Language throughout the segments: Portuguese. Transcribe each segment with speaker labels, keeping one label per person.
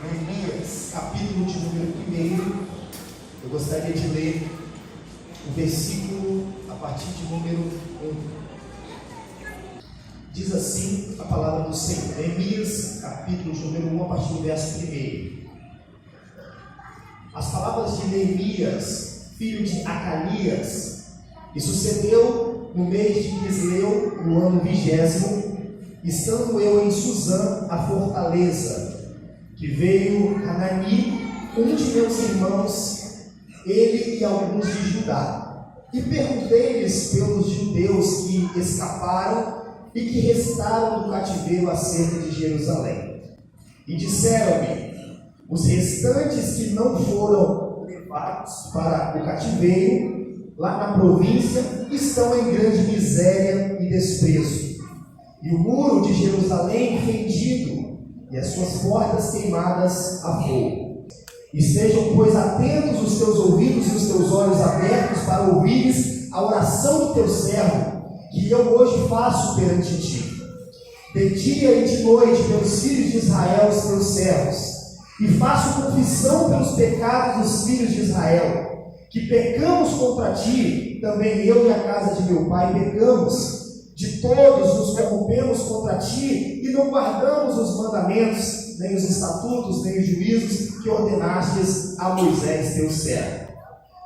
Speaker 1: Neemias, capítulo de número 1. Eu gostaria de ler o versículo a partir de número 1. Diz assim a palavra do Senhor. Neemias, capítulo de número 1, a partir do verso 1. As palavras de Neemias, filho de Acalias, que sucedeu no mês de Quisleu, no ano 20º, estando eu em Suzã, a fortaleza, que veio Hanani, um de meus irmãos, ele e alguns de Judá, e perguntei-lhes pelos judeus que escaparam e que restaram do cativeiro acerca de Jerusalém. E disseram-me: os restantes que não foram levados para o cativeiro, lá na província, estão em grande miséria e desprezo. E o muro de Jerusalém fendido, e as suas portas queimadas a fogo. Estejam, pois, atentos os teus ouvidos e os teus olhos abertos para ouvires a oração do teu servo, que eu hoje faço perante ti. De dia e de noite pelos filhos de Israel, os teus servos, e faço confissão pelos pecados dos filhos de Israel, que pecamos contra ti, também eu e a casa de meu pai pecamos. De todos nos corrompemos contra ti e não guardamos os mandamentos, nem os estatutos, nem os juízos que ordenastes a Moisés, teu servo.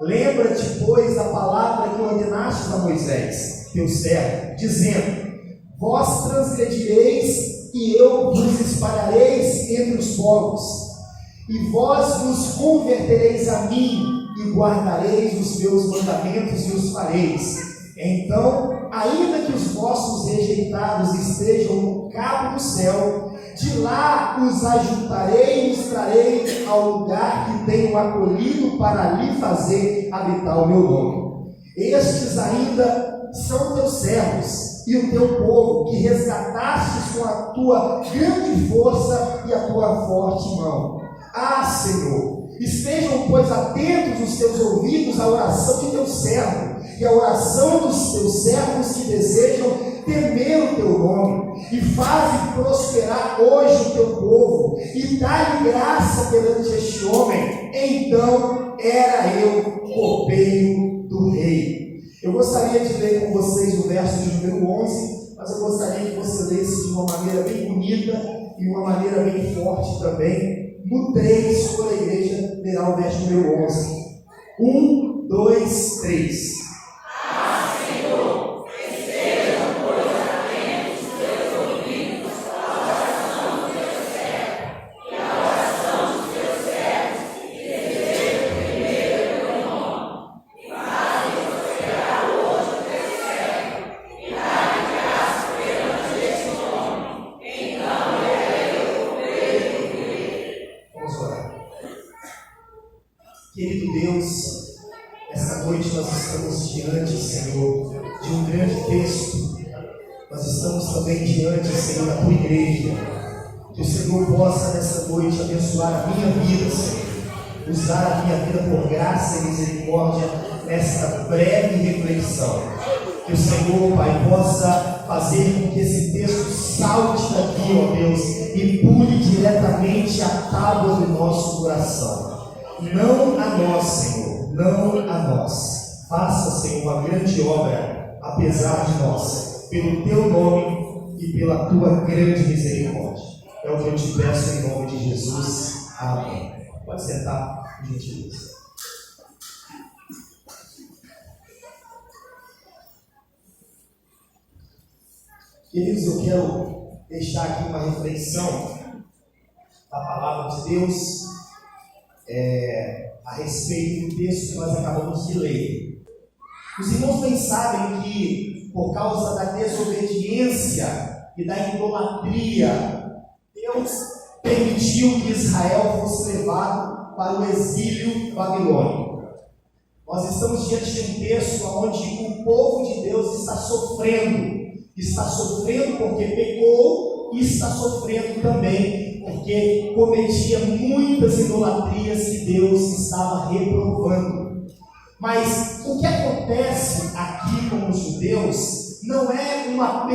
Speaker 1: Lembra-te, pois, da palavra que ordenastes a Moisés, teu servo, dizendo: vós transgredireis e eu vos espalhareis entre os povos, e vós vos convertereis a mim e guardareis os meus mandamentos e os fareis. Então, ainda que os vossos rejeitados estejam no cabo do céu, de lá os ajuntarei e os trarei ao lugar que tenho acolhido para ali fazer habitar o meu nome. Estes ainda são teus servos e o teu povo, que resgatastes com a tua grande força e a tua forte mão. Ah, Senhor, estejam, pois, atentos os teus ouvidos à oração de teu servo e à oração dos teus servos que desejam temer o teu nome, e faze prosperar hoje o teu povo, e dá-lhe graça perante este homem. Então era eu copeiro do rei. Eu gostaria de ler com vocês o verso de número 11, mas eu gostaria que você lesse de uma maneira bem bonita e uma maneira bem forte também. No 3, toda a igreja lerá o verso número 11. 1, 2, 3. Querido Deus, esta noite nós estamos diante, Senhor, de um grande texto. Nós estamos também diante, Senhor, da tua igreja. Que o Senhor possa nesta noite abençoar a minha vida, Senhor. Usar a minha vida por graça e misericórdia nesta breve reflexão. Que o Senhor, Pai, possa fazer com que esse texto salte daqui, ó Deus, e pule diretamente a tábua do nosso coração. Não a nós, Senhor, não a nós. Faça, Senhor, uma grande obra, apesar de nós, pelo teu nome e pela tua grande misericórdia. É o que eu te peço em nome de Jesus. Amém. Pode sentar, por gentileza. Queridos, eu quero deixar aqui uma reflexão da palavra de Deus a respeito do texto que nós acabamos de ler. Os irmãos bem sabem que, por causa da desobediência e da idolatria, Deus permitiu que Israel fosse levado para o exílio babilônico. Nós estamos diante de um texto onde o povo de Deus está sofrendo porque pecou e está sofrendo também porque cometia muitas idolatrias que Deus estava reprovando. Mas o que acontece aqui com os judeus não é uma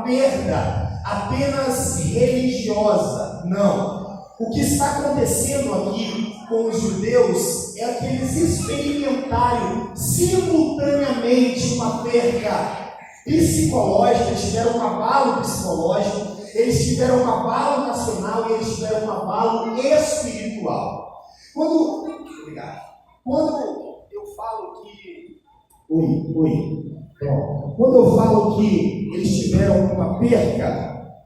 Speaker 1: perda apenas religiosa, não. O que está acontecendo aqui com os judeus é que eles experimentaram simultaneamente uma perca psicológica, eles tiveram um abalo psicológico, eles tiveram um abalo nacional e eles tiveram um abalo espiritual. Quando eu falo que... Quando eu falo que eles tiveram uma perca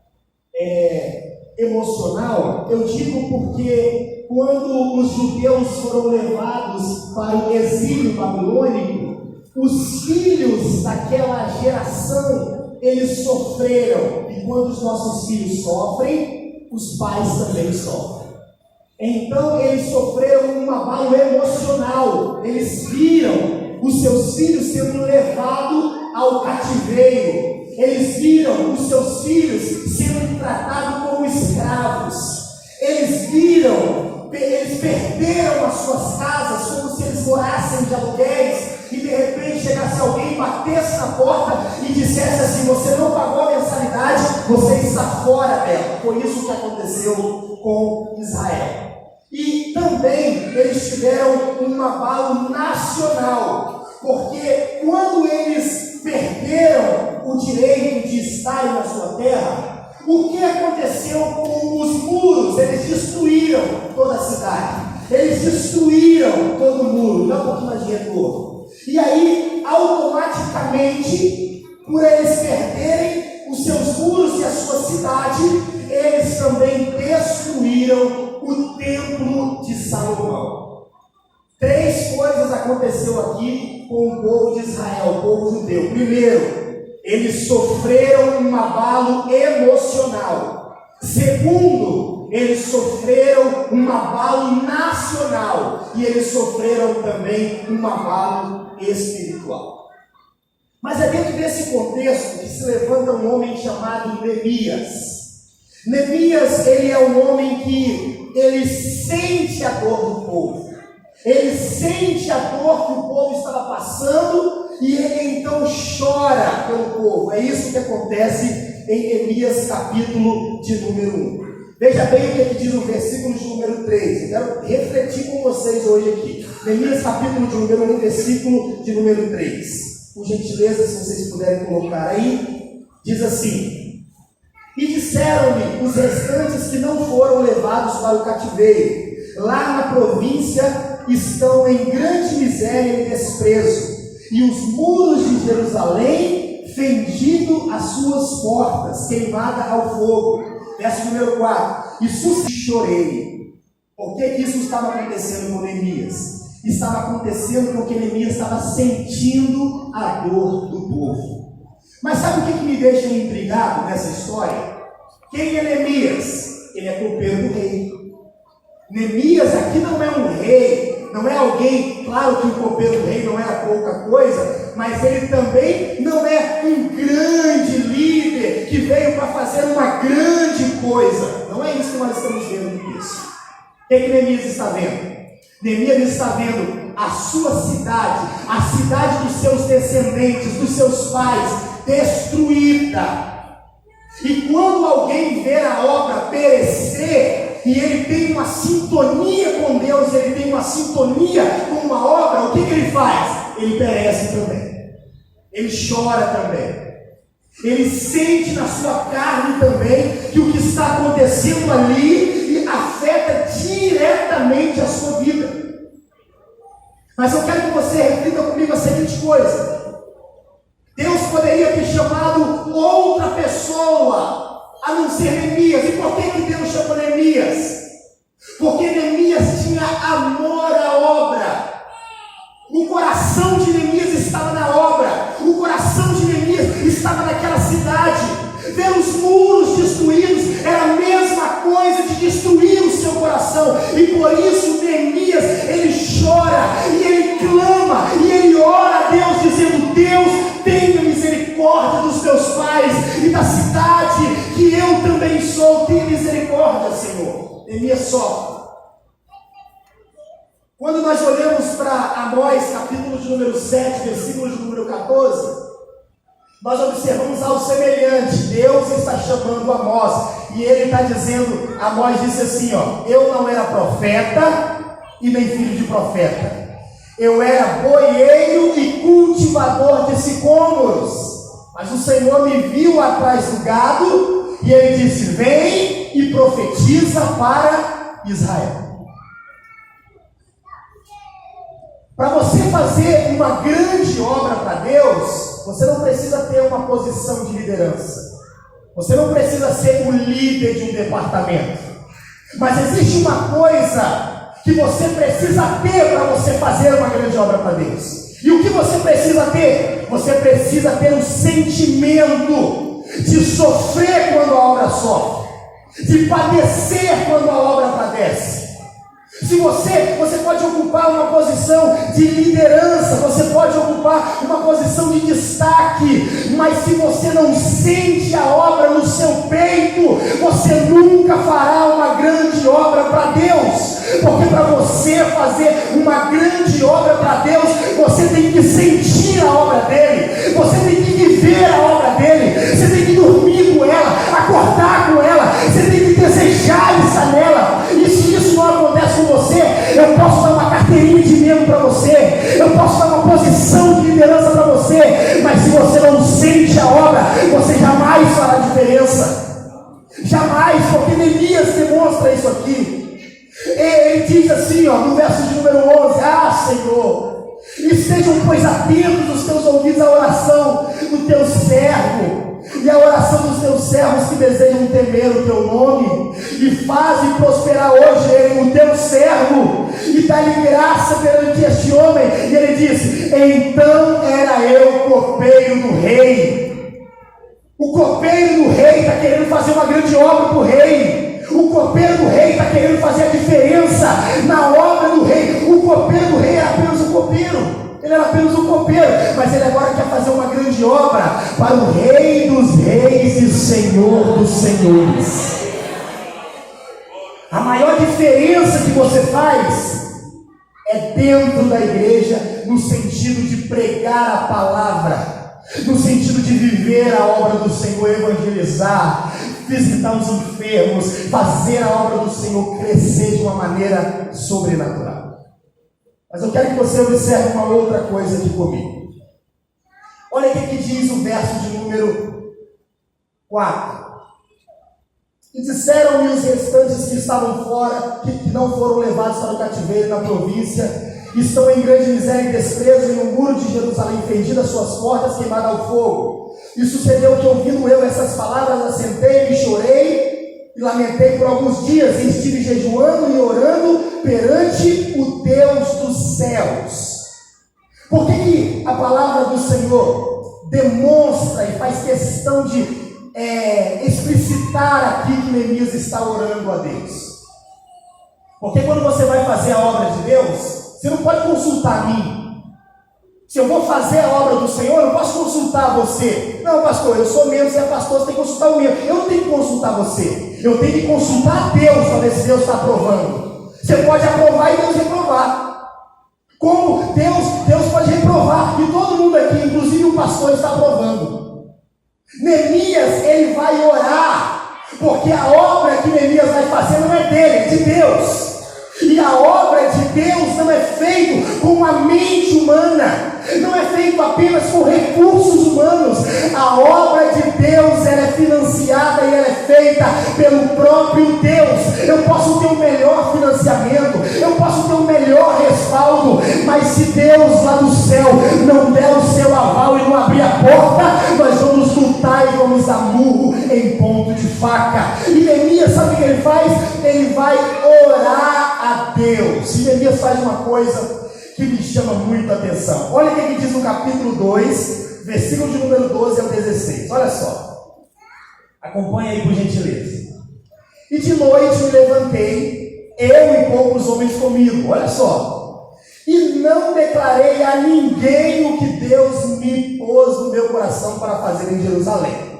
Speaker 1: emocional, eu digo porque quando os judeus foram levados para o exílio babilônico, os filhos daquela geração, eles sofreram. E quando os nossos filhos sofrem, os pais também sofrem. Então eles sofreram um abalo emocional. Eles viram os seus filhos sendo levados ao cativeiro. Eles viram os seus filhos sendo tratados como escravos. Eles perderam as suas casas como se eles morassem de aluguéis. E de repente chegasse alguém, batesse na porta e dissesse assim: você não pagou a mensalidade, você está fora dela. Foi isso que aconteceu com Israel. E também eles tiveram um abalo nacional, porque quando eles perderam o direito de estarem na sua terra, o que aconteceu com os muros? Eles destruíram toda a cidade, eles destruíram todo o muro, dá um pouquinho mais de retorno. E aí, automaticamente, por eles perderem os seus muros e a sua cidade, eles também destruíram o templo de Salomão. 3 coisas aconteceu aqui com o povo de Israel, o povo judeu. Primeiro, eles sofreram um abalo emocional. Segundo, eles sofreram um abalo nacional. E eles sofreram também um abalo espiritual. Mas é dentro desse contexto que se levanta um homem chamado Neemias. Neemias, ele é um homem que ele sente a dor do povo. Ele sente a dor que o povo estava passando e ele então chora pelo povo. É isso que acontece em Neemias capítulo de número 1. Veja bem o que ele diz no versículo de número 3. Eu quero refletir com vocês hoje aqui. Neemias capítulo de número 1, versículo de número 3. Por gentileza, se vocês puderem colocar aí. Diz assim: e disseram-me os restantes que não foram levados para o cativeiro, lá na província estão em grande miséria e desprezo, e os muros de Jerusalém fendido as suas portas, queimada ao fogo. Verso número 4. E chorei. Por que isso estava acontecendo com Neemias? Estava acontecendo porque Neemias estava sentindo a dor do povo. Mas sabe o que me deixa intrigado nessa história? Quem é Neemias? Ele é copeiro do rei. Neemias aqui não é um rei, não é alguém, claro que o copeiro do rei não era pouca coisa, mas ele também não é um grande líder que veio para fazer uma grande coisa. Não é isso que nós estamos vendo nisso. O que Neemias está vendo? Neemias está vendo a sua cidade, a cidade dos seus descendentes, dos seus pais, destruída. E quando alguém vê a obra perecer, e ele tem uma sintonia com Deus, ele tem uma sintonia com uma obra, o que ele faz? Ele perece também, ele chora também, ele sente na sua carne também que o que está acontecendo ali afeta diretamente a sua vida. Mas eu quero que você reflita comigo a seguinte coisa: Deus poderia ter chamado outra pessoa a não ser Neemias. E por que Deus chamou Neemias? Porque Neemias tinha amor à obra. O coração de Neemias estava na obra. O coração de Neemias estava naquela cidade. Ver os muros destruídos era a mesma coisa de destruir o seu coração. E por isso Neemias, ele chora, e ele clama, e ele ora a Deus, dizendo: Deus, tenha misericórdia dos teus pais e da cidade que eu também sou. Tenha misericórdia, Senhor. Neemias sofre. Quando nós olhamos para Amós, capítulo de número 7, versículo de número 14, nós observamos algo semelhante. Deus está chamando Amós, e ele está dizendo, Amós disse assim, ó: eu não era profeta e nem filho de profeta, eu era boieiro e cultivador de sicômoros, mas o Senhor me viu atrás do gado, e ele disse: vem e profetiza para Israel. Para você fazer uma grande obra para Deus, você não precisa ter uma posição de liderança, você não precisa ser o líder de um departamento, mas existe uma coisa que você precisa ter para você fazer uma grande obra para Deus. E o que você precisa ter? Você precisa ter um sentimento de sofrer quando a obra sofre, de padecer quando a obra padece. Se você pode ocupar uma posição de liderança, você pode ocupar uma posição de destaque, mas se você não sente a obra no seu peito, você nunca fará uma grande obra para Deus. Porque para você fazer uma grande obra para Deus, você tem que sentir a obra dele, você tem que viver a obra dele, você tem que dormir com ela, acordar com ela, você tem que desejar estar nela. E se isso não acontece com você, eu posso dar uma carteirinha de membro para você, eu posso dar uma posição de liderança para você, mas se você não sente a obra, você jamais fará diferença. Jamais, porque Neemias demonstra isso aqui. Ele diz assim, ó, no verso de número 11: ah, Senhor, estejam, pois, atentos os teus ouvidos à oração do teu servo e à oração dos teus servos que desejam temer o teu nome, e faze prosperar hoje ele, o teu servo, e dá-lhe graça perante este homem. E ele disse: então era eu copeiro do rei. O copeiro do rei está querendo fazer uma grande obra para o rei. O copeiro do rei está querendo fazer a diferença na obra do rei. O copeiro do rei era apenas um copeiro, ele era apenas um copeiro, mas ele agora quer fazer uma grande obra para o Rei dos Reis e Senhor dos Senhores. A maior diferença que você faz é dentro da igreja, no sentido de pregar a palavra, no sentido de viver a obra do Senhor, evangelizar, visitar os enfermos, fazer a obra do Senhor crescer de uma maneira sobrenatural. Mas eu quero que você observe uma outra coisa aqui comigo. Olha o que diz o verso de número 4. E disseram-me os restantes que estavam fora, que não foram levados para o cativeiro na província, estão em grande miséria e desprezo, e no muro de Jerusalém fendidas suas portas, queimadas ao fogo. E sucedeu que, ouvindo eu essas palavras, assentei-me, chorei e lamentei por alguns dias, e estive jejuando e orando perante o Deus dos céus. Por que a palavra do Senhor demonstra e faz questão de explicitar aqui que Neemias está orando a Deus? Porque quando você vai fazer a obra de Deus, você não pode consultar a mim. Se eu vou fazer a obra do Senhor, eu não posso consultar você. Não, pastor, eu sou membro, você é pastor, você tem que consultar o meu. Eu não tenho que consultar você. Eu tenho que consultar a Deus para ver se Deus está aprovando. Você pode aprovar e Deus reprovar. Como Deus pode reprovar. E todo mundo aqui, inclusive o pastor, está aprovando. Neemias, ele vai orar, porque a obra que Neemias vai fazer não é dele, é de Deus. E a obra de Deus não é feita com a mente humana, não é feito apenas com recursos humanos. A obra de Deus, ela é financiada e ela é feita pelo próprio Deus. Eu posso ter o melhor financiamento, eu posso ter o melhor respaldo, mas se Deus lá do céu não der o seu aval e não abrir a porta, nós vamos lutar e vamos dar murro em ponto de faca. E Neemias, sabe o que ele faz? Ele vai orar a Deus. E Neemias faz uma coisa que me chama muito a atenção. Olha o que ele diz no capítulo 2, versículo de número 12 ao 16. Olha só, acompanha aí por gentileza. E de noite me levantei, eu e poucos homens comigo. Olha só, e não declarei a ninguém o que Deus me pôs no meu coração para fazer em Jerusalém.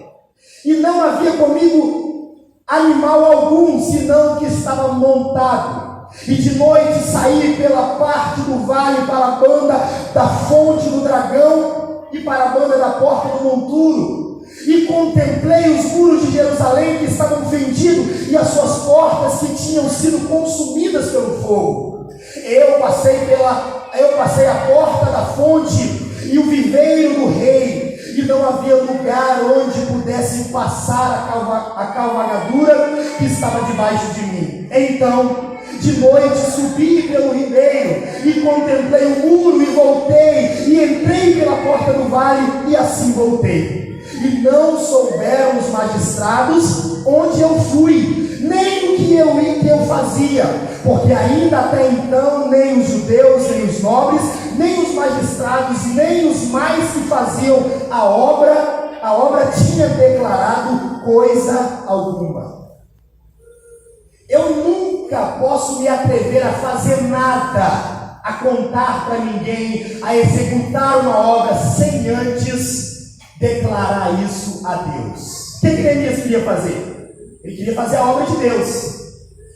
Speaker 1: E não havia comigo animal algum, senão que estava montado. E de noite saí pela parte do vale para a banda da fonte do dragão, e para a banda da porta do monturo, e contemplei os muros de Jerusalém que estavam fendidos, e as suas portas que tinham sido consumidas pelo fogo. Eu passei a porta da fonte e o viveiro do rei, e não havia lugar onde pudessem passar a cavalgadura que estava debaixo de mim. Então, de noite subi pelo ribeiro e contemplei o muro e voltei, e entrei pela porta do vale e assim voltei. E não souberam os magistrados onde eu fui, nem o que eu fazia, porque ainda até então nem os judeus, nem os nobres, nem os magistrados, nem os mais que faziam a obra tinha declarado coisa alguma. Eu nunca posso me atrever a fazer nada, a contar para ninguém, a executar uma obra sem antes declarar isso a Deus. O que Neemias queria fazer? Ele queria fazer a obra de Deus.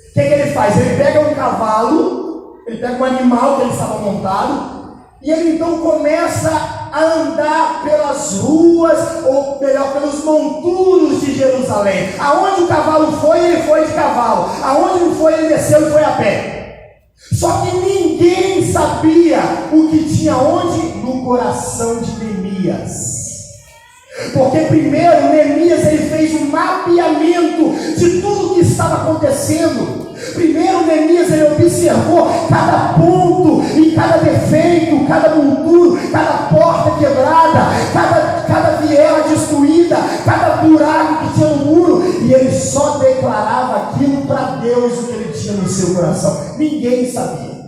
Speaker 1: O que ele faz? Ele pega um cavalo, ele pega um animal que ele estava montado, e ele então começa a andar pelas ruas, ou melhor, pelos monturos de Jerusalém. Aonde o cavalo foi, ele foi de cavalo. Aonde não foi, ele desceu e foi a pé. Só que ninguém sabia o que tinha onde? No coração de Neemias. Porque primeiro Neemias ele fez um mapeamento de tudo que estava acontecendo. Primeiro Neemias ele observou cada ponto e cada defeito, cada monturo, cada porta quebrada, cada viela destruída, cada buraco que tinha no muro, e ele só declarava aquilo para Deus, o que ele tinha no seu coração. Ninguém sabia.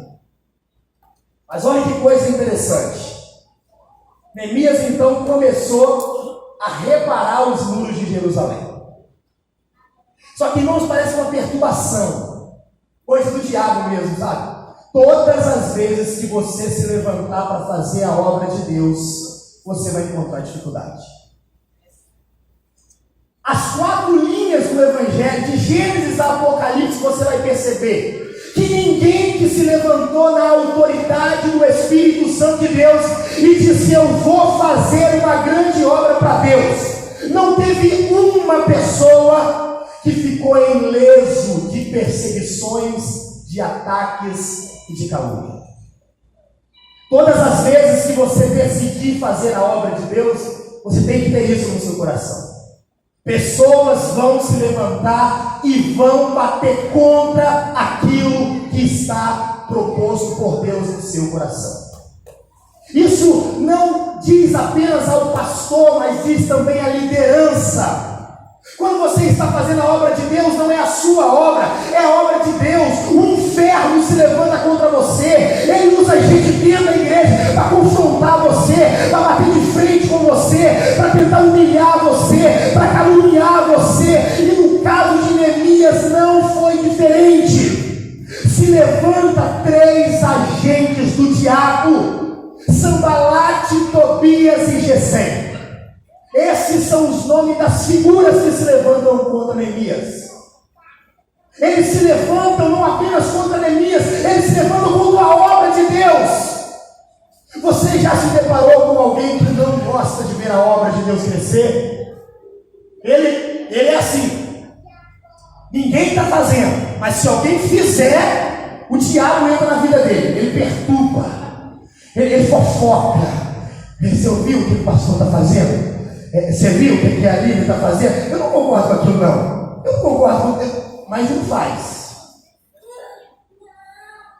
Speaker 1: Mas olha que coisa interessante. Neemias então começou a reparar os muros de Jerusalém. Só que, irmãos, parece uma perturbação, coisa do diabo mesmo, sabe? Todas as vezes que você se levantar para fazer a obra de Deus, você vai encontrar dificuldade. As 4 linhas do Evangelho, de Gênesis a Apocalipse, você vai perceber que ninguém que se levantou na autoridade do Espírito Santo de Deus e disse: eu vou fazer uma grande obra para Deus, não teve uma pessoa que ficou ileso de perseguições, de ataques e de calúnia. Todas as vezes que você decidir fazer a obra de Deus, você tem que ter isso no seu coração. Pessoas vão se levantar e vão bater contra aquilo que está proposto por Deus no seu coração. Isso não diz apenas ao pastor, mas diz também à liderança. Quando você está fazendo a obra de Deus, não é a sua obra, é a obra de Deus. O inferno se levanta contra você, ele usa gente dentro da igreja para confrontar você, para bater de frente com você, para tentar humilhar você, para caluniar você. E no caso de Neemias não foi diferente. Se levanta 3 agentes do diabo: Sanbalate, Tobias e Gesem. Esses são os nomes das figuras que se levantam contra Neemias. Eles se levantam não apenas contra Neemias, eles se levantam contra a obra de Deus. Você já se deparou com alguém que não gosta de ver a obra de Deus crescer? Ele é assim. Ninguém está fazendo, mas se alguém fizer, o diabo entra na vida dele. Ele perturba, ele fofoca. Você ouviu o que o pastor está fazendo? Você viu o que a Lívia está fazendo? Eu não concordo com aquilo, não. Eu não concordo com aquilo, mas não faz.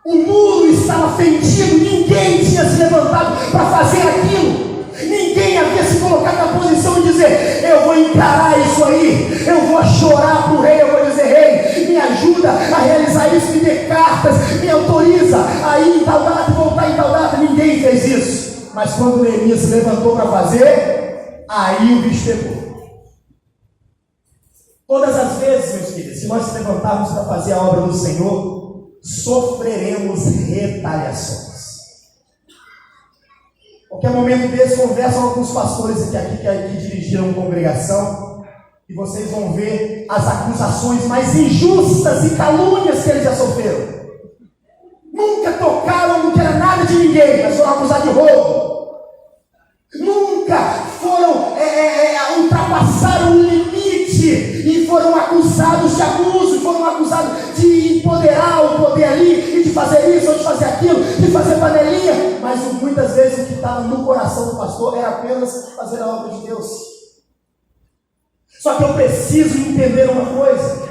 Speaker 1: O muro estava fendido, ninguém tinha se levantado para fazer aquilo. Ninguém havia se colocado na posição de dizer: eu vou encarar isso aí, eu vou chorar para o rei, eu vou dizer: rei, me ajuda a realizar isso, me dê cartas, me autoriza a ir em tal data, voltar em tal data. Ninguém fez isso. Mas quando Neemias se levantou para fazer, aí o bicho pegou. Todas as vezes, meus filhos, se nós se levantarmos para fazer a obra do Senhor, sofreremos retaliações. Qualquer momento desse, conversam com alguns pastores aqui que dirigiram congregação, e vocês vão ver as acusações mais injustas e calúnias que eles já sofreram. Nunca tocaram no que era nada de ninguém, mas foram acusados de roubo. Nunca nunca foram, ultrapassaram o limite e foram acusados de abuso, foram acusados de empoderar o poder ali, e de fazer isso ou de fazer aquilo, de fazer panelinha, mas muitas vezes o que estava no coração do pastor era apenas fazer a obra de Deus. Só que eu preciso entender uma coisa: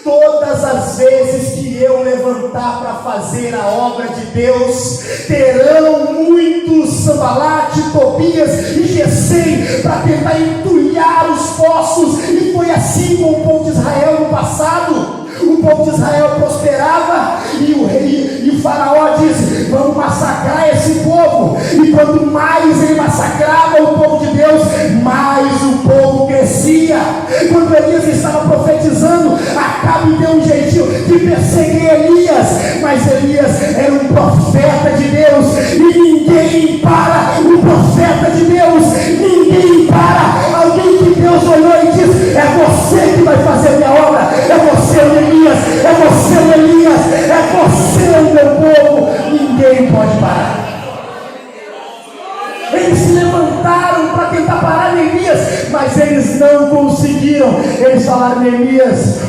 Speaker 1: todas as vezes que eu levantar para fazer a obra de Deus, terão muitos Sanbalate, Tobias e Gesem para tentar entulhar os poços, e foi assim com o povo de Israel no passado. O povo de Israel prosperava e o faraó disse: vamos massacrar esse povo. E quanto mais ele massacrava o povo de Deus, mais o povo crescia. Quando Elias estava profetizando, Acabe deu um jeitinho de perseguir Elias, mas Elias era um profeta de Deus, e ninguém para o profeta de Deus, ninguém para alguém que Deus olhou e disse: é você que vai fazer a minha obra, é você, Elias, é você, Elias, é você, o meu povo. Ninguém pode parar. Eles se levantaram para tentar parar Neemias, mas eles não conseguiram. Eles falaram: Neemias,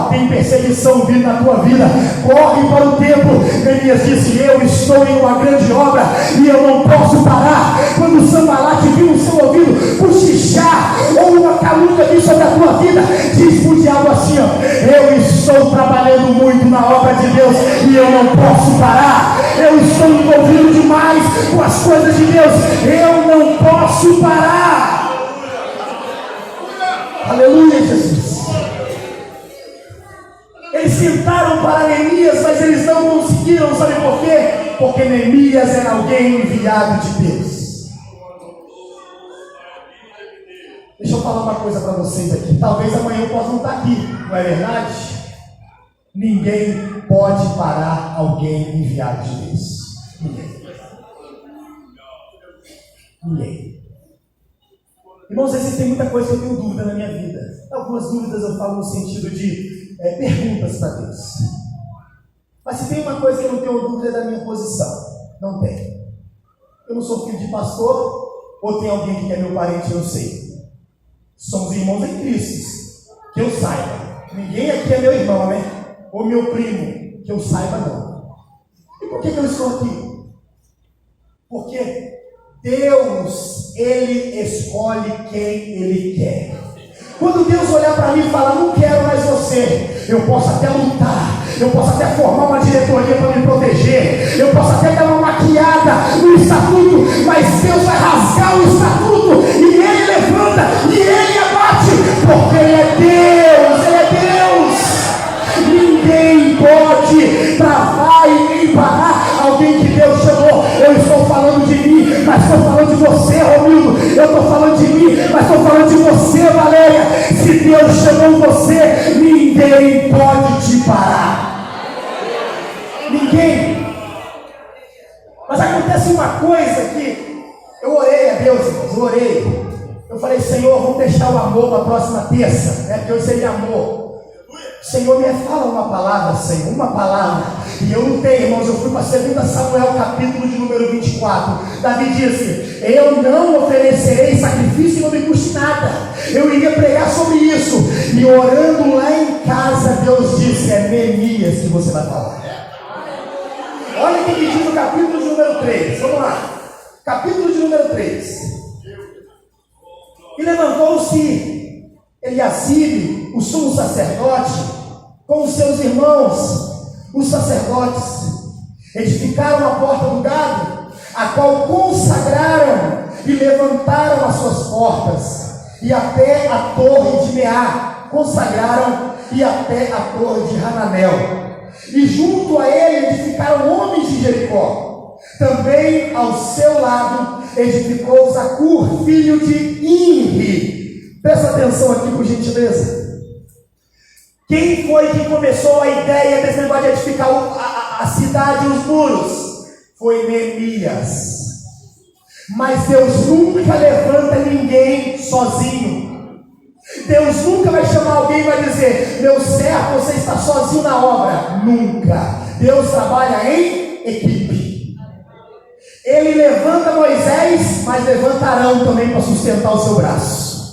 Speaker 1: tem perseguição vindo na tua vida, corre para o templo. Neemias disse: eu estou em uma grande obra e eu não posso parar. Quando o Sanbalate viu o seu ouvido cochichar, ou uma calúnia vir sobre a tua vida, diz para o diabo assim: eu estou trabalhando muito na obra de Deus e eu não posso parar. Eu estou envolvido demais com as coisas de Deus, eu não posso parar. Aleluia, Jesus. Eles tentaram parar Neemias, mas eles não conseguiram. Sabe por quê? Porque Neemias era alguém enviado de Deus. Deixa eu falar uma coisa para vocês aqui. Talvez amanhã eu possa não estar aqui, não é verdade? Ninguém pode parar alguém enviado de Deus. Ninguém. Irmãos, existem muita coisa que eu tenho dúvida na minha vida. Algumas dúvidas eu falo no sentido de perguntas para Deus. Mas se tem uma coisa que eu não tenho dúvida, é da minha posição. Não tem. Eu não sou filho de pastor, ou tem alguém que é meu parente, eu sei. Somos irmãos em Cristo, que eu saiba. Ninguém aqui é meu irmão, né? Ou meu primo, que eu saiba não. E por que eu estou aqui? Porque Deus, Ele escolhe quem Ele quer. Quando Deus olhar para mim e falar: não quero mais você, eu posso até lutar, eu posso até formar uma diretoria para me proteger, eu posso até dar uma maquiada no estatuto, mas Deus vai rasgar o estatuto, e Ele levanta, e Ele abate, porque Ele é Deus, Ele é Deus. Ninguém pode travar e nem parar alguém que Deus chamou. Eu estou falando de mim, mas estou falando de você, Romildo. Eu estou falando de mim, mas estou falando de você, Valéria. Se Deus chamou você, ninguém pode te parar. Ninguém. Mas acontece uma coisa que eu orei a Deus, irmãos, eu orei. Eu falei: Senhor, vamos deixar o amor para a próxima terça, né? Porque hoje seria amor. Senhor, me fala uma palavra, Senhor, uma palavra. E eu não tenho, irmãos. Eu fui para 2 Samuel, capítulo de número 24. Davi disse: eu não oferecerei sacrifício e não me custe nada. Eu iria pregar sobre isso. E orando lá em casa, Deus disse: é Neemias que você vai falar. Olha o que diz no capítulo de número 3. Vamos lá. Capítulo de número 3. E levantou-se Eliasibe, o sumo sacerdote, com os seus irmãos, os sacerdotes, edificaram a porta do gado, a qual consagraram e levantaram as suas portas, e até a torre de Meá consagraram, e até a torre de Hananel. E junto a ele edificaram homens de Jericó. Também ao seu lado edificou Zacur, filho de Imri. Presta atenção aqui, por gentileza. Quem foi que começou a ideia desse negócio de edificar a cidade e os muros? Foi Neemias. Mas Deus nunca levanta ninguém sozinho. Deus nunca vai chamar alguém e vai dizer: meu servo, você está sozinho na obra. Nunca. Deus trabalha em equipe. Ele levanta Moisés, mas levanta Arão também para sustentar o seu braço.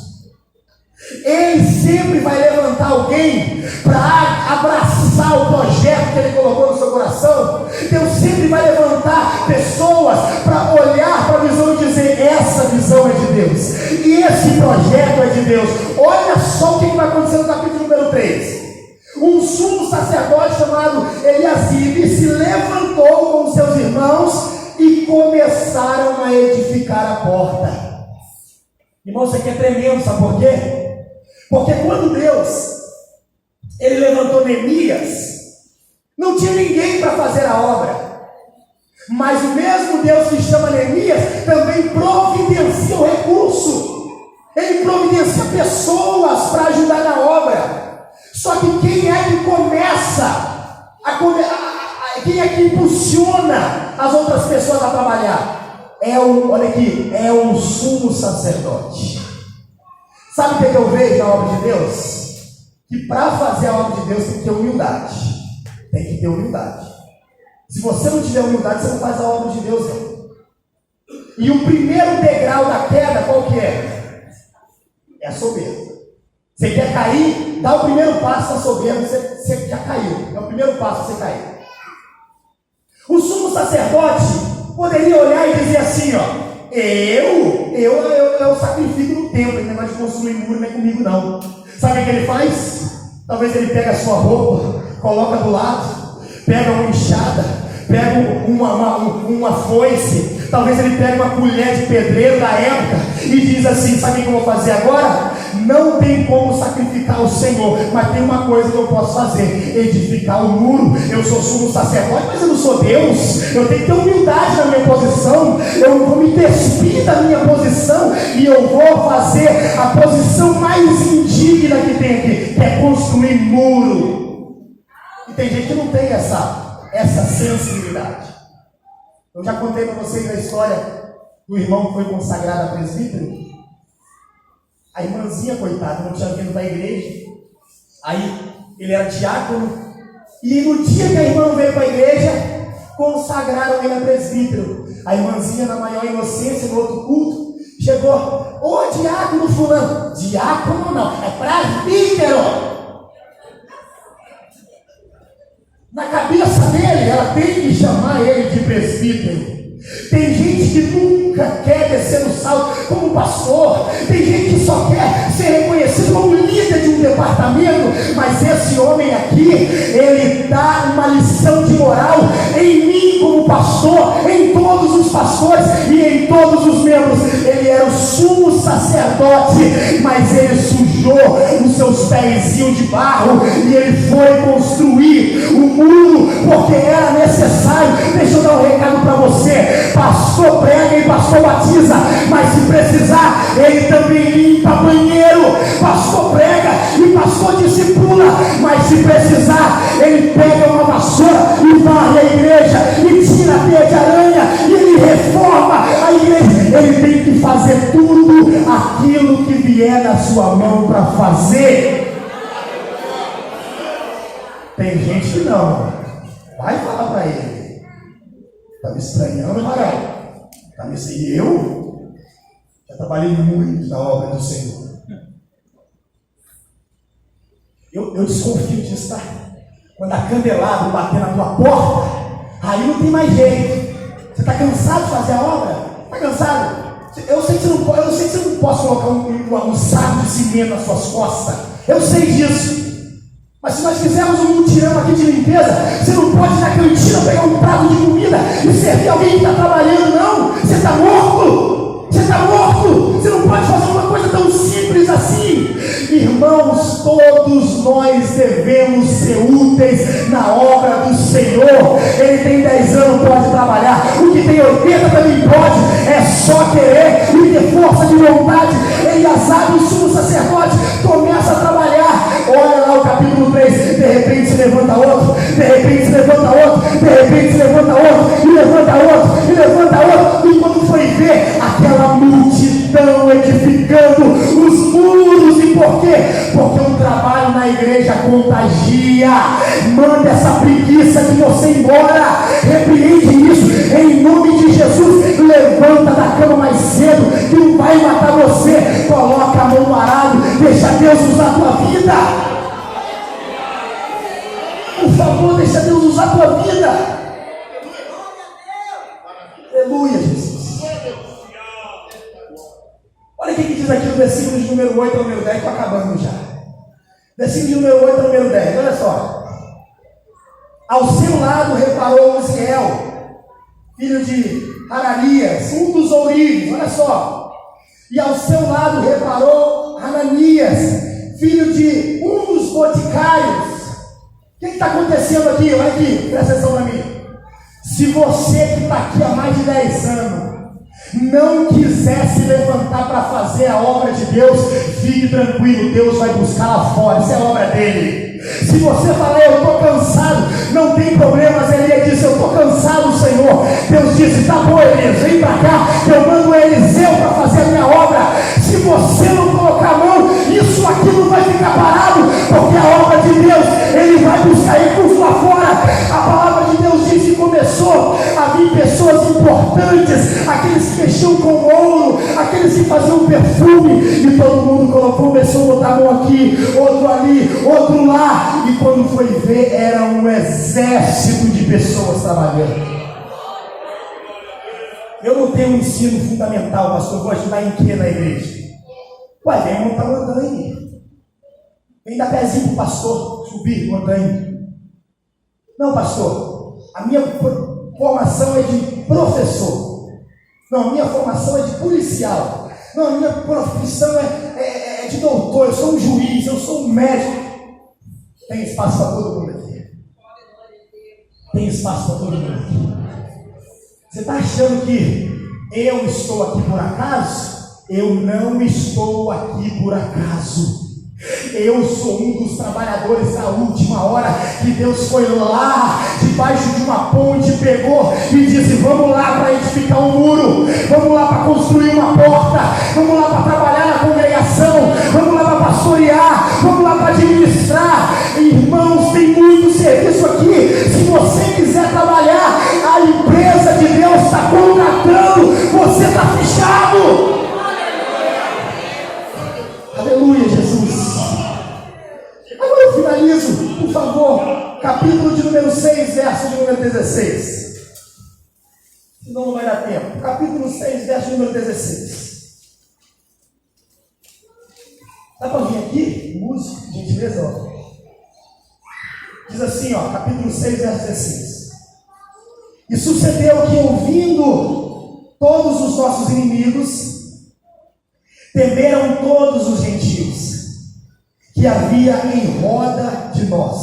Speaker 1: Ele sempre vai levantar alguém para abraçar o projeto que ele colocou no seu coração. Deus sempre vai levantar pessoas para olhar para a visão e dizer: essa visão é de Deus, e esse projeto é de Deus. Olha só o que vai acontecer no capítulo número 3. Um sumo sacerdote chamado Eliasibe se levantou com seus irmãos e começaram a edificar a porta. Irmão, isso aqui é tremendo, sabe por quê? Porque quando Deus ele levantou Neemias, não tinha ninguém para fazer a obra, mas o mesmo Deus que chama Neemias também providencia o recurso. Ele providencia pessoas para ajudar na obra. Só que quem é que começa quem é que impulsiona as outras pessoas a trabalhar? Olha aqui, é o sumo sacerdote. Sabe o que eu vejo na obra de Deus? Que para fazer a obra de Deus tem que ter humildade. Tem que ter humildade. Se você não tiver humildade, você não faz a obra de Deus, não. E o primeiro degrau da queda, qual que é? É a soberba. Você quer cair? Dá o primeiro passo na soberba, você já caiu. É o primeiro passo para você cair. O sumo sacerdote poderia olhar e dizer assim, ó: eu sacrifico no templo, esse negócio de construir muro não é comigo não. Sabe o que ele faz? Talvez ele pega a sua roupa, coloca do lado, pega uma enxada, pega uma foice, talvez ele pega uma colher de pedreiro da época e diz assim: sabe o que eu vou fazer agora? Não tem como sacrificar o Senhor, mas tem uma coisa que eu posso fazer: edificar o muro. Eu sou sumo sacerdote, mas eu não sou Deus. Eu tenho que ter humildade na minha posição. Eu não vou me despir da minha posição e eu vou fazer a posição mais indigna que tem aqui, que é construir muro. E tem gente que não tem essa sensibilidade. Eu já contei para vocês a história do irmão que foi consagrado a presbítero. A irmãzinha, coitada, não tinha vindo para a igreja. Aí ele era diácono. E no dia que a irmã veio para a igreja, consagraram ele a presbítero. A irmãzinha, na maior inocência, no outro culto, chegou: ô diácono fulano. Diácono não, é presbítero. Na cabeça dele, ela tem que chamar ele de presbítero. Tem gente que nunca quer descer no salto como pastor. Tem gente que só quer ser reconhecido como líder de um departamento. Mas esse homem aqui, ele dá uma lição de moral em mim como pastor, em todos os pastores e em todos os membros. Ele era o sumo sacerdote, mas ele sujou os seus pezinhos de barro e ele foi construir o muro porque era necessário. Deixa eu dar um recado para você: pastor prega e pastor batiza, mas se precisar, ele também limpa banheiro. Pastor prega e pastor discipula, mas se precisar, ele pega uma vassoura e varre a igreja, e tira a teia de aranha, e ele reforma a igreja. Ele tem que fazer tudo aquilo que vier na sua mão para fazer. Tem gente que não. Vai falar para ele: está me estranhando, Varão? Está me estranhando? Eu já trabalhei muito na obra do Senhor. Eu desconfio disso, tá? Quando a candelabro bater na tua porta, aí não tem mais jeito. Você está cansado de fazer a obra? Está cansado? Eu sei que você não pode colocar um saco de cimento nas suas costas. Eu sei disso. Mas se nós fizermos um mutirão aqui de limpeza, você não pode ir na cantina pegar um prato de comida e servir alguém que está trabalhando, não. Você está morto. Você está morto. Você não pode fazer uma coisa tão simples assim. Irmãos, todos nós devemos ser úteis na obra do Senhor. Ele tem 10 anos, pode trabalhar. O que tem 80 também pode. É só querer e ter força de vontade. Eliasibe, o sumo sacerdote, começa a trabalhar. Olha lá o capítulo 3, de repente se levanta outro, de repente se levanta outro, de repente se levanta outro, e levanta outro, e levanta outro, e quando foi ver, aquela multidão edificando os muros. E por quê? Porque o trabalho na igreja contagia. Manda essa preguiça de você embora, repreende isso em nome de Jesus. versículo de número 8 ao número 10, estou acabando já. Versículo de número 8 ao número 10, olha só. Ao seu lado reparou Uziel, filho de Hananias, um dos ourives, olha só. E ao seu lado reparou Hananias, filho de um dos boticários. O que está acontecendo aqui? Olha aqui, presta atenção para mim. Se você que está aqui há mais de 10 anos não quiser se levantar para fazer a obra de Deus, fique tranquilo, Deus vai buscar lá fora, isso é obra dele. Se você falar, eu estou cansado, não tem problema, Elias disse, eu estou cansado, Senhor. Deus disse, tá bom, Elias, vem para cá, que eu mando Eliseu para fazer a minha obra. Se você não colocar a mão, isso aqui não vai ficar parado, porque a obra de Deus, ele vai buscar recursos lá fora. A palavra de Deus diz que começou a vir pessoas importantes, aqueles que mexiam com ouro, aqueles que faziam perfume, e todo mundo começou a botar a mão aqui, outro ali, outro lá. E quando foi ver, era um exército de pessoas trabalhando. Eu não tenho um ensino fundamental, pastor. Eu vou ajudar em que na igreja? Ué, vem montar uma andaime. Vem dar pezinho para o pastor subir uma andaime. Não, pastor. A minha formação é de professor. Não, a minha formação é de policial. Não, a minha profissão é de doutor. Eu sou um juiz, eu sou um médico. Tem espaço para todo mundo aqui. Tem espaço para todo mundo aqui. Você está achando que eu estou aqui por acaso? Eu não estou aqui por acaso. Eu sou um dos trabalhadores da última hora que Deus foi lá debaixo de uma ponte, pegou e disse, vamos lá para edificar um muro, vamos lá para construir uma porta, vamos lá para trabalhar na congregação, vamos lá para pastorear, vamos lá para administrar. Irmãos, tem muito serviço aqui. Se você quiser trabalhar, a empresa de Deus está contratando, você está fechado. Aleluia, Jesus. Agora eu finalizo, por favor, capítulo de número 6, verso de número 16. Senão não vai dar tempo. Capítulo 6, verso de número 16. Dá para vir aqui? Música, gentileza, ó. Diz assim, ó, capítulo 6, verso 16. E sucedeu que, ouvindo todos os nossos inimigos, temeram todos os gentios que havia em roda de nós,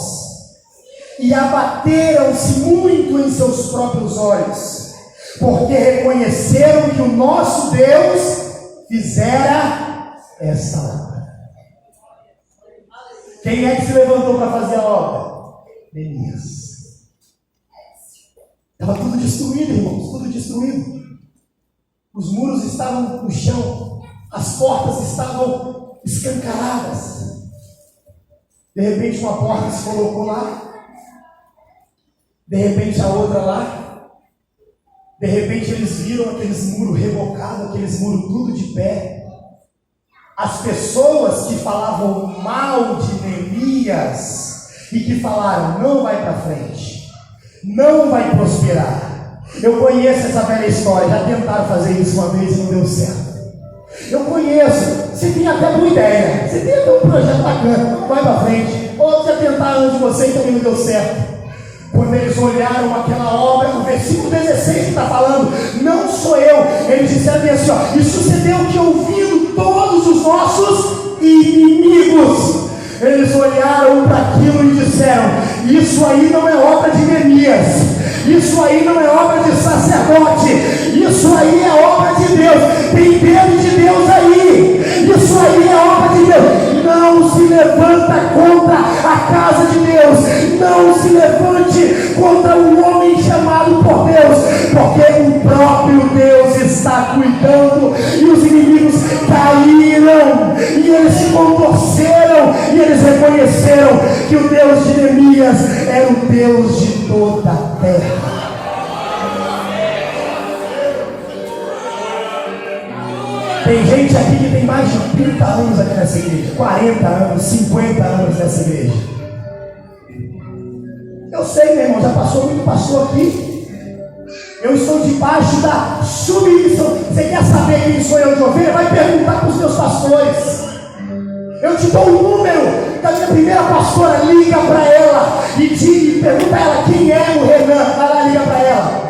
Speaker 1: e abateram-se muito em seus próprios olhos, porque reconheceram que o nosso Deus fizera essa obra. Quem é que se levantou para fazer a obra? Elias. Estava tudo destruído, irmãos, tudo destruído. Os muros estavam no chão, as portas estavam escancaradas. De repente uma porta se colocou lá, de repente a outra lá, de repente eles viram aqueles muros revocados, aqueles muros tudo de pé. As pessoas que falavam mal de Neemias e que falaram, não vai para frente, não vai prosperar. Eu conheço essa velha história, já tentaram fazer isso uma vez e não deu certo. Eu conheço, você tem até boa ideia, você tem até um projeto bacana, vai para frente. Outros já tentaram antes de você e também não deu certo. Quando eles olharam aquela obra, no versículo 16 que está falando, não sou eu, eles disseram assim, ó, e sucedeu que ouvindo todos os nossos inimigos, eles olharam para aquilo e disseram, isso aí não é obra de Neemias, isso aí não é obra de sacerdote, isso aí é obra de Deus, tem dedo de Deus aí, isso aí é obra de Deus. Não se levanta contra a casa de Deus, não se levante contra o homem chamado por Deus, porque o próprio Deus está cuidando, e os inimigos caíram, e eles se contorceram, e eles reconheceram que o Deus de Neemias era o Deus de toda a terra. Tem gente aqui que tem mais de 30 anos aqui nessa igreja, 40 anos, 50 anos nessa igreja. Eu sei, meu irmão, já passou muito pastor aqui. Eu estou debaixo da submissão. Você quer saber quem sou eu de ovelha? Vai perguntar para os meus pastores. Eu te dou o número da minha primeira pastora. Liga para ela e pergunta a ela quem é o Renan. Vai lá, liga para ela.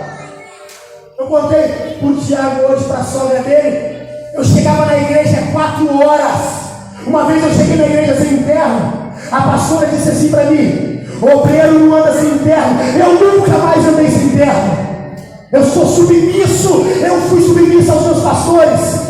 Speaker 1: Eu contei para o Tiago hoje, para a sogra dele. Eu chegava na igreja 4 horas. Uma vez eu cheguei na igreja sem terno. A pastora disse assim para mim: obreiro não anda sem terno. Eu nunca mais andei sem terno. Eu sou submisso. Eu fui submisso aos meus pastores.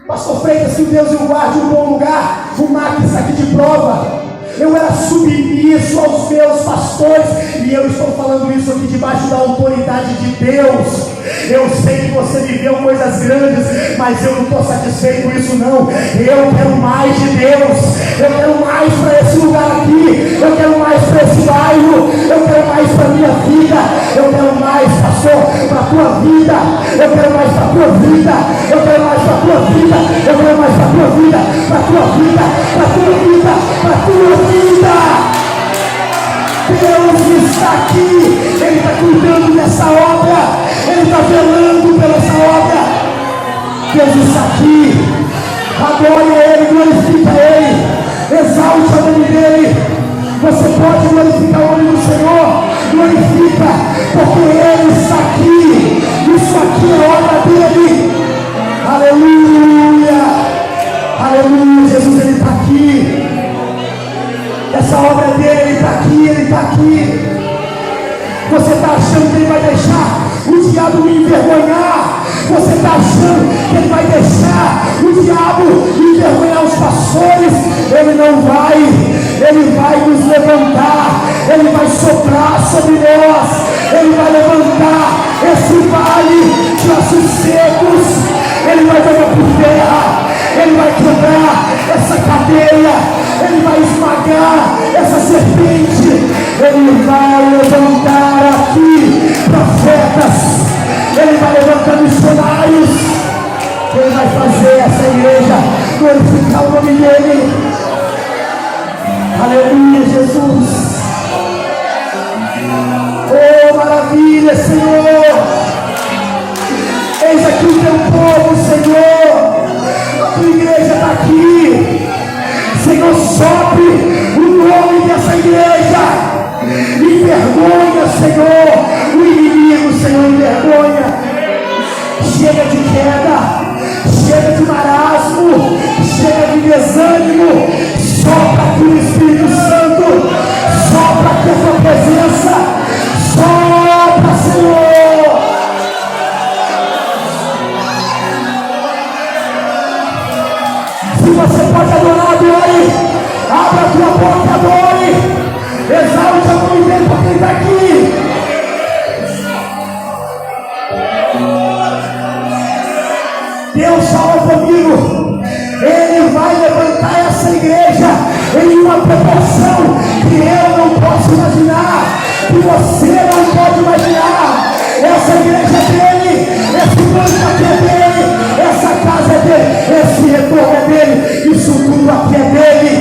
Speaker 1: Pastor Freitas, que Deus o guarde em um bom lugar. O Marcos está aqui de prova. Eu era submisso aos meus pastores. E eu estou falando isso aqui debaixo da autoridade de Deus. Eu sei que você viveu coisas grandes, mas eu não estou satisfeito com isso não. Eu quero mais de Deus. Eu quero mais para esse lugar aqui. Eu quero mais para esse bairro. Eu quero mais para a minha vida. Eu quero mais, pastor, para a tua vida. Eu quero mais para a tua vida. Eu quero mais para a tua vida. Eu quero mais para a tua vida. Para a tua vida. Para a tua vida. Para a tua vida. Deus está aqui. Ele está cuidando dessa obra. Ele está velando pela essa obra. Deus está aqui. Adore a Ele, glorifica a Ele, exalte o nome dEle. Você pode glorificar o nome do Senhor. Glorifica, porque Ele está aqui. Isso aqui é obra dEle. Aleluia. Aleluia. Jesus, Ele está aqui. Essa obra é dEle. Ele está aqui. Ele está aqui. Você está achando que Ele vai deixar o diabo me envergonhar? Você está achando que Ele vai deixar o diabo envergonhar os pastores? Ele não vai. Ele vai nos levantar. Ele vai soprar sobre nós. Ele vai levantar esse vale de ossos secos. Ele vai jogar por terra. Ele vai quebrar essa cadeia. Ele vai esmagar essa serpente. Ele vai levantar aqui profetas. Ele vai levantar missionários. Ele vai fazer essa igreja glorificar o nome dEle. Aleluia, Jesus. Oh, maravilha, Senhor. Eis aqui o teu povo, Senhor. A tua igreja está aqui. Senhor, sopre o nome dessa igreja. Envergonha, Senhor, o inimigo, Senhor, envergonha. Chega de queda, chega de marasmo, chega de desânimo. Sopra aqui o Espírito Santo, sopra aqui a tua presença, sopra, Senhor. Se você pode adorar, adore. Abra a tua boca, adore. Exalte o nome dEle, porque Ele está aqui. Deus fala comigo. Ele vai levantar essa igreja em uma proporção que eu não posso imaginar, que você não pode imaginar. Essa igreja é dEle, esse banco aqui é dEle, essa casa é dEle, esse retorno é dEle, isso tudo aqui é dEle.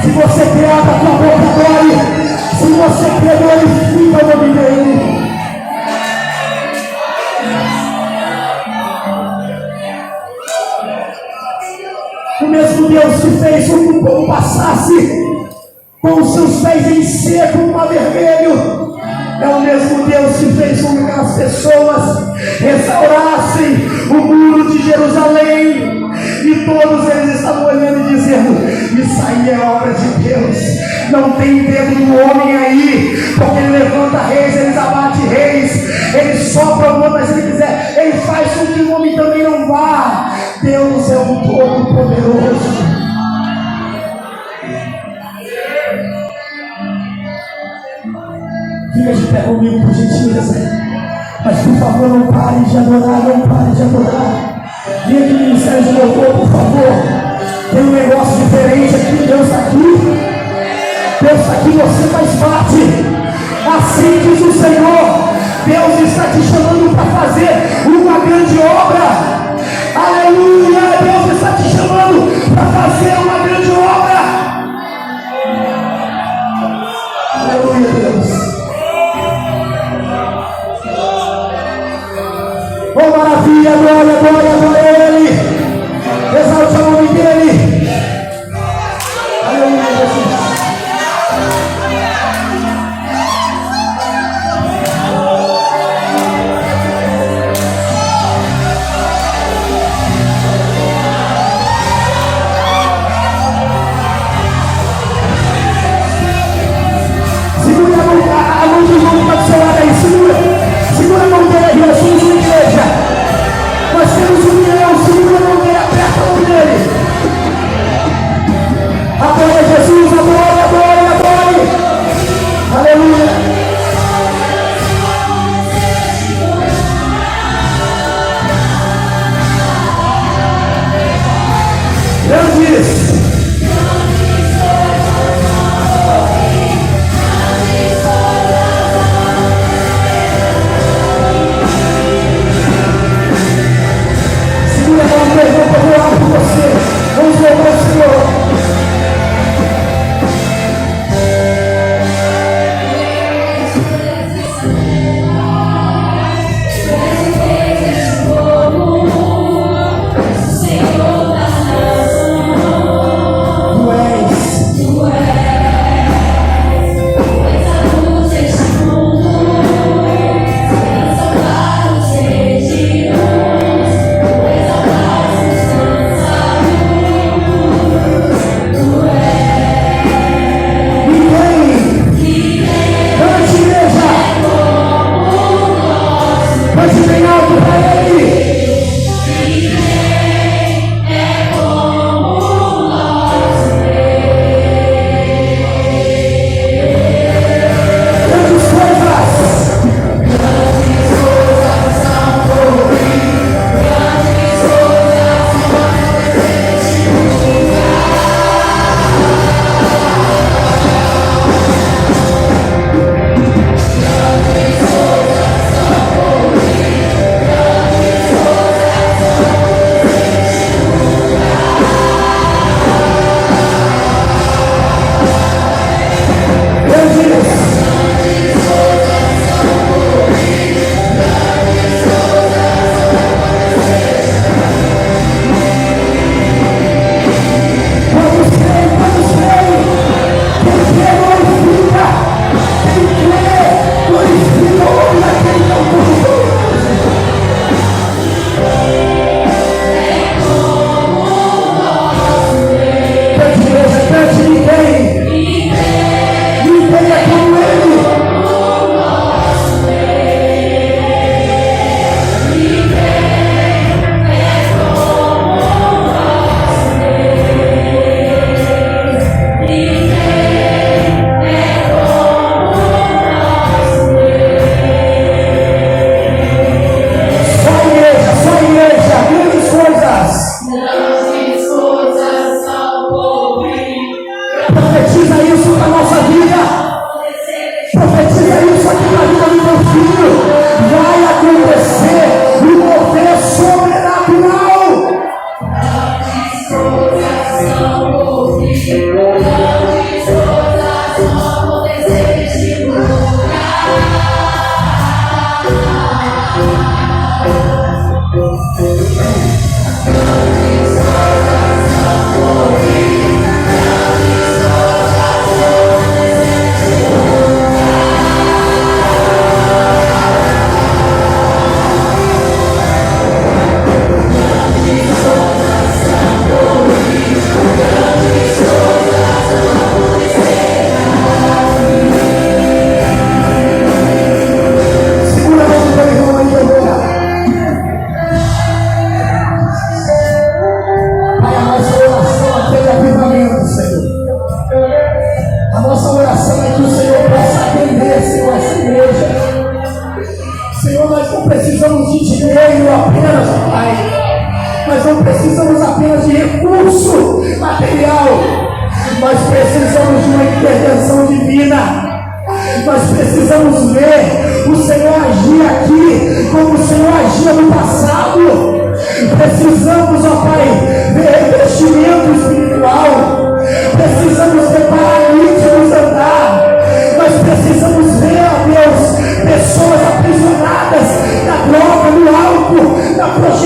Speaker 1: Se você crê, abra a tua boca, adore. Se você crê, glorifica o nome dEle. O mesmo Deus que fez com que o povo passasse com os seus pés em seco no mar vermelho, é o mesmo Deus que fez com que aquelas pessoas restaurassem o muro de Jerusalém. E todos eles estavam olhando e dizendo: isso aí é obra de Deus. Não tem dedo do homem aí, porque Ele levanta reis, Ele abate reis, Ele sopra o nome, mas se Ele quiser, Ele faz com que o homem também não vá. Deus é o Todo-Poderoso. Fica de pé comigo, por gentileza. Mas por favor, não pare de adorar, não pare de adorar. Vinha aqui no Ministério de Louvor, por favor. Tem um negócio diferente aqui. Deus está aqui. Deus está aqui, você faz parte. Assim diz o Senhor. Deus está te chamando para fazer uma grande obra. Aleluia. Deus está te chamando para fazer uma grande obra. Aleluia, Deus. Aleluia, glória, glória, glória a Ele. Exalte o nome dEle. Aleluia, Jesus. A mão do irmão que está do seu lado aí, segura a mão dele aí, nós somos uma igreja, nós temos união, segura a mão dele, aperta a mão dele, adore Jesus, adore, adore, adore, aleluia. Grandes. Vamos louvar o Senhor. Precisamos, ó Pai, ver investimento espiritual. Precisamos ver paralíticos andar. Nós precisamos ver, ó Deus, pessoas aprisionadas na droga, no álcool, na prostituição.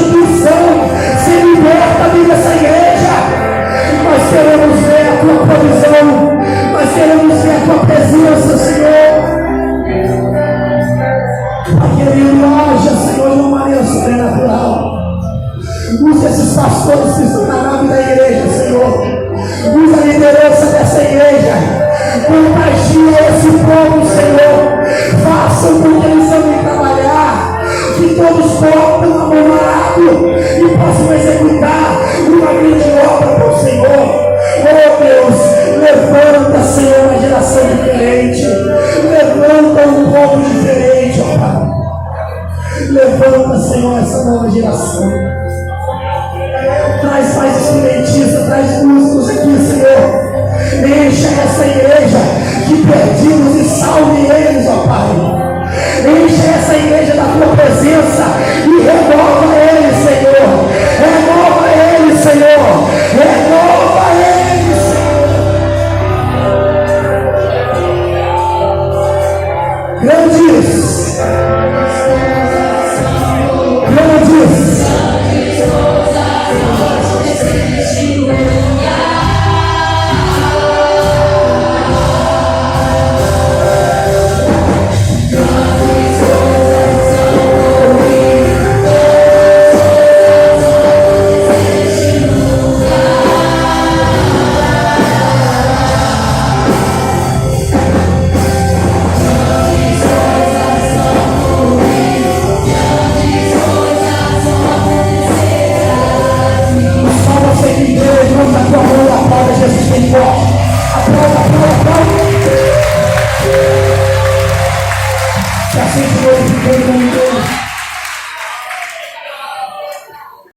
Speaker 1: essa nova geração. Traz mais instrumentistas, traz músicos aqui, Senhor. Encha essa igreja de perdidos e salve eles, ó Pai. Enche essa igreja da tua presença e renova eles, Senhor. Renova eles, Senhor. Renova eles, Senhor. Grandes. Grandes. Jesus tem forte. Aplauda. Que assim, Senhor,